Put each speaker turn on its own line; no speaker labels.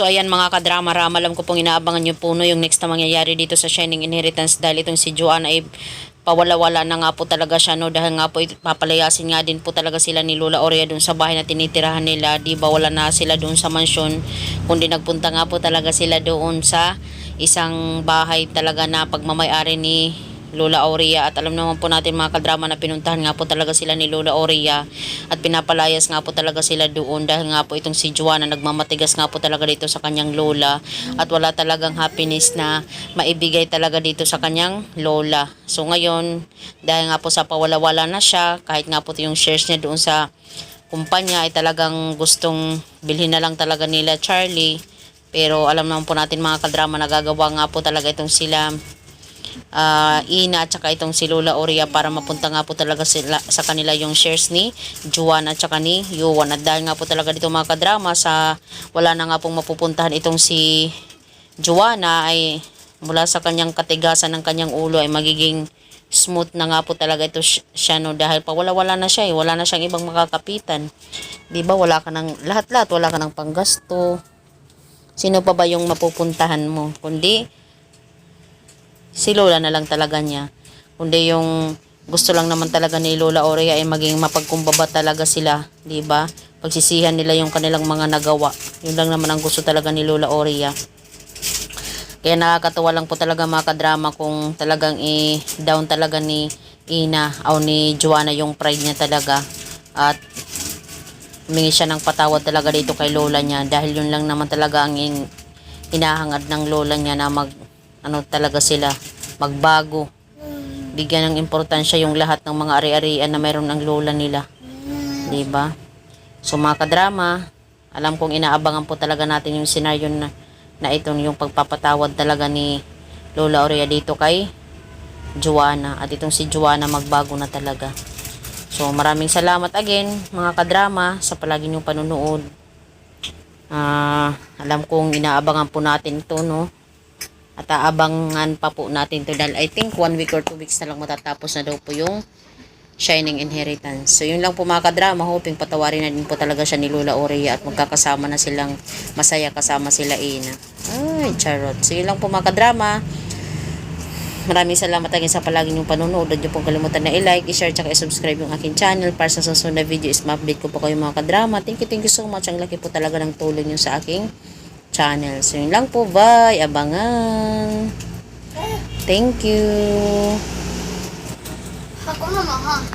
So ayan mga kadrama-rama, alam ko pong inaabangan nyo po no, yung next na mangyayari dito sa Shining Inheritance dahil itong si Joanna ay pawala-wala na nga po talaga siya no, dahil nga po papalayasin nga din po talaga sila ni Lola Aurea dun sa bahay na tinitirahan nila. Di ba wala na sila dun sa mansyon, kundi nagpunta nga po talaga sila doon sa isang bahay talaga na pagmamay-ari ni Lola Aurea. At alam naman po natin mga kadrama na pinuntahan nga po talaga sila ni Lola Aurea at pinapalayas nga po talaga sila doon dahil nga po itong si Joanna nagmamatigas nga po talaga dito sa kanyang lola at wala talagang happiness na maibigay talaga dito sa kanyang lola. So ngayon dahil nga po sa pawala-wala na siya, kahit nga po yung shares niya doon sa kumpanya ay talagang gustong bilhin na lang talaga nila Charlie. Pero alam naman po natin mga kadrama, nagagawa nga po talaga itong sila Ina at saka itong si Lola Aurea para mapunta nga po talaga sila, sa kanila yung shares ni Joanna at saka ni Yuan. At dahil nga po talaga dito mga kadrama sa wala na nga pong mapupuntahan itong si Joanna, ay mula sa kanyang katigasan ng kanyang ulo ay magiging smooth na nga po talaga ito siya no, dahil pa wala na siya wala na siyang ibang makakapitan. Di ba wala ka ng lahat-lahat, wala ka ng panggasto. Sino pa ba yung mapupuntahan mo kundi si Lola na lang talaga niya. Kundi yung gusto lang naman talaga ni Lola Aurea ay maging mapagkumbaba talaga sila, 'di ba? Pagsisihan nila yung kanilang mga nagawa. Yun lang naman ang gusto talaga ni Lola Aurea. Kaya nakakatawa lang po talaga mga kadrama kung talagang i-down talaga ni Ina o ni Joanna yung pride niya talaga. At humingi siya ng patawad talaga dito kay Lola niya dahil yun lang naman talaga ang hinahangad ng Lola niya na talaga sila magbago, bigyan ng importansya yung lahat ng mga ari-arian na mayroon ng lola nila, di ba? So mga kadrama, alam kong inaabangan po talaga natin yung senaryo na ito, yung pagpapatawad talaga ni Lola Aurea dito kay Joanna, at itong si Joanna magbago na talaga. So maraming salamat again mga kadrama sa palagi niyong panunood. Alam kong inaabangan po natin ito no, at aabangan pa po natin to dahil I think 1 week or 2 weeks na lang matatapos na daw po yung Shining Inheritance. So yun lang po mga kadrama, hoping patawarin na din po talaga siya ni Lola Aurea at magkakasama na silang masaya kasama sila Ina. Ay, charot. So yun lang po mga kadrama. Maraming salamat again sa palagi niyong panonood. Huwag niyo pong kalimutan na i-like, i-share, at i-subscribe yung aking channel para sa susunod na video is ma-update ko po kayo mga kadrama. Thank you so much. Ang laki po talaga ng tulong niyo sa aking channel. So yun lang po, bye, abangan. Thank you.
Ako naman ha.